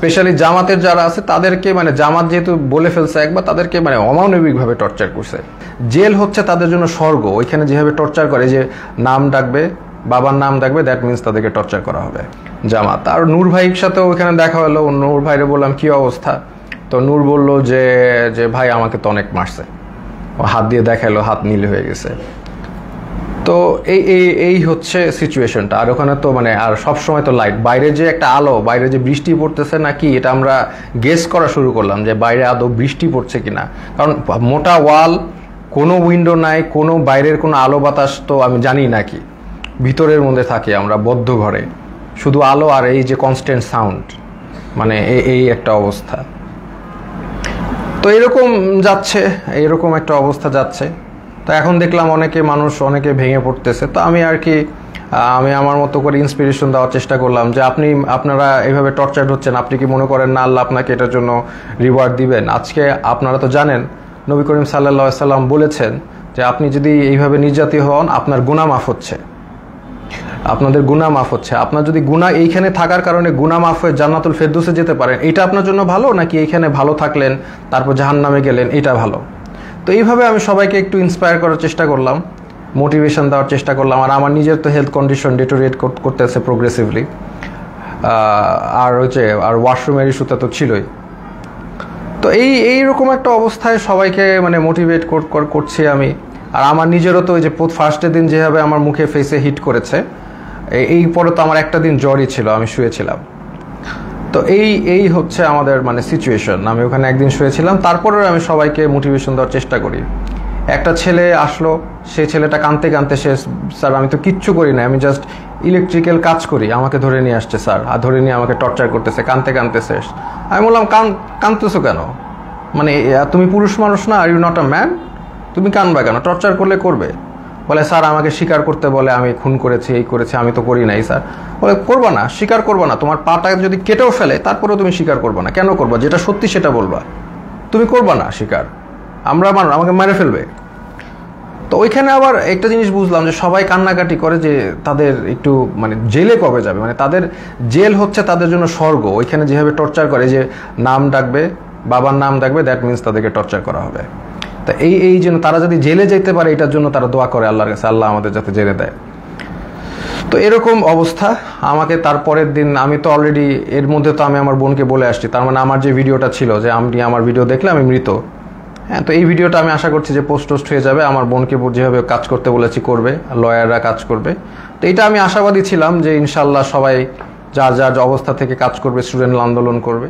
Specially জামাতের যারা আছে তাদেরকে মানে জামাত যেহেতু বলে ফেলছে একবার, তাদেরকে মানে অমানবিকভাবে টর্চার করছে। জেল হচ্ছে তাদের জন্য স্বর্গ। ওইখানে যেভাবে টর্চার করে, যে নাম ডাকবে, বাবার নাম ডাকবে, দ্যাট মিনস তাদেরকে টর্চার করা হবে জামাত। আর নূর ভাইয়ের সাথেও ওইখানে দেখা হলো। নূর ভাইরে বললাম কি অবস্থা, তো নূর বলল যে ভাই আমাকে তো অনেক মারছে, ও হাত দিয়ে দেখালো, হাত নীল হয়ে গেছে। তো এই হচ্ছে সিচুয়েশনটা। আর ওখানে তো মানে আর সবসময় তো লাইট, বাইরে যে একটা আলো, বাইরে যে বৃষ্টি পড়তেছে নাকি এটা আমরা গেস করা শুরু করলাম যে বাইরে আদৌ বৃষ্টি পড়ছে কিনা, কারণ মোটা ওয়াল, কোনো উইন্ডো নাই, কোনো বাইরের কোনো আলো বাতাস তো আমি জানি নাকি, ভিতরের মধ্যে থাকি আমরা বদ্ধ ঘরে, শুধু আলো আর এই যে কনস্ট্যান্ট সাউন্ড, মানে এই একটা অবস্থা। তো এরকম যাচ্ছে, এরকম একটা অবস্থা যাচ্ছে। তো এখন দেখলাম অনেকে ভেঙে পড়তেছে। তো আমি আর কি আমি আমার মতো করে ইন্সপিরেশন দেওয়ার চেষ্টা করলাম যে আপনারা এইভাবে টর্চার হচ্ছেন, আপনি কি মনে করেন না আল্লাহ আপনাকে এটার জন্য রিওয়ার্ড দিবেন? আজকে আপনারা তো জানেন নবী করিম সাল্লাল্লাহু আলাইহি সাল্লাম বলেছেন যে আপনি যদি এইভাবে নির্যাতিত হন আপনার গুনাহ মাফ হচ্ছে, আপনাদের গুনাহ মাফ হচ্ছে। আপনার যদি গুনাহ এইখানে থাকার কারণে গুনাহ মাফ হয়ে জান্নাতুল ফেরদৌসে যেতে পারেন, এটা আপনার জন্য ভালো, নাকি এইখানে ভালো থাকলেন তারপর জাহান্নামে গেলেন, এটা ভালো? তো এইভাবে আমি সবাইকে একটু ইন্সপায়ার করার চেষ্টা করলাম, মোটিভেশন দেওয়ার চেষ্টা করলাম। আর আমার নিজের তো হেলথ কন্ডিশন ডিটোরিয়েট করতেছে প্রোগ্রেসিভলি, আর ওয়াশরুমের ইস্যুটা তো ছিলই। তো এইরকম একটা অবস্থায় সবাইকে মানে মোটিভেট করছি আমি। আর আমার নিজেরও তো ওই যে ফার্স্টের দিন যেভাবে আমার মুখে ফেসে হিট করেছে, এই পরে তো আমার একটা দিন জ্বরই ছিল, আমি শুয়েছিলাম। তো এই হচ্ছে আমাদের মানে সিচুয়েশন। আমি ওখানে একদিন শুয়েছিলাম, তারপরেও আমি সবাইকে মোটিভেশন দেওয়ার চেষ্টা করি। একটা ছেলে আসলো, সেই ছেলেটা কাঁদতে কাঁদতে, স্যার আমি তো কিচ্ছু করি না, আমি জাস্ট ইলেকট্রিক্যাল কাজ করি, আমাকে ধরে নিয়ে আসছে স্যার, আর ধরে নিয়ে আমাকে টর্চার করতেছে, কাঁদতে কাঁদতে শেষ। আমি বললাম কাঁদতেছো কেন? মানে তুমি পুরুষ মানুষ না? Are you not a man? তুমি কাঁদবা কেন? টর্চার করলে করবে। বলে স্যার আমাকে স্বীকার করতে বলে, আমি খুন করেছি, এই করেছি, আমি তো করি নাই স্যার। বলে করবা না, স্বীকার করবা না, তোমার পাটা যদি কেটেও ফেলে তারপরেও তুমি স্বীকার করবা না। কেন করবা? যেটা সত্যি সেটা বলবা, তুমি করবা না স্বীকার, আমাকে মেরে ফেলবে। তো ওইখানে আবার একটা জিনিস বুঝলাম যে সবাই কান্নাকাটি করে যে তাদের একটু মানে জেলে কবে যাবে, মানে তাদের জেল হচ্ছে তাদের জন্য স্বর্গ। ওইখানে যেভাবে টর্চার করে, যে নাম ডাকবে, বাবার নাম ডাকবে, দ্যাট মিনস তাদেরকে টর্চার করা হবে। তা এই জন্য তারা যদি জেলে যেতে পারে, এটার জন্য তারা দোয়া করে আল্লাহর কাছে, আল্লাহ আমাদের যাতে জেলে দেয়। তো এরকম অবস্থা। আমাকে তারপরের দিন, আমি তো অলরেডি এর মধ্যে তো আমি আমার বোনকে বলে আসছি, তার মানে আমার যে ভিডিওটা ছিল যে আমি আমার ভিডিও দেখলে আমি মৃত, হ্যাঁ, তো এই ভিডিওটা আমি আশা করছি যে পোস্ট হয়ে যাবে। আমার বোনকে যেভাবে কাজ করতে বলেছি করবে, লয়াররা কাজ করবে। তো এটা আমি আশাবাদী ছিলাম যে ইনশাল্লাহ সবাই যার যার অবস্থা থেকে কাজ করবে, স্টুডেন্ট আন্দোলন করবে।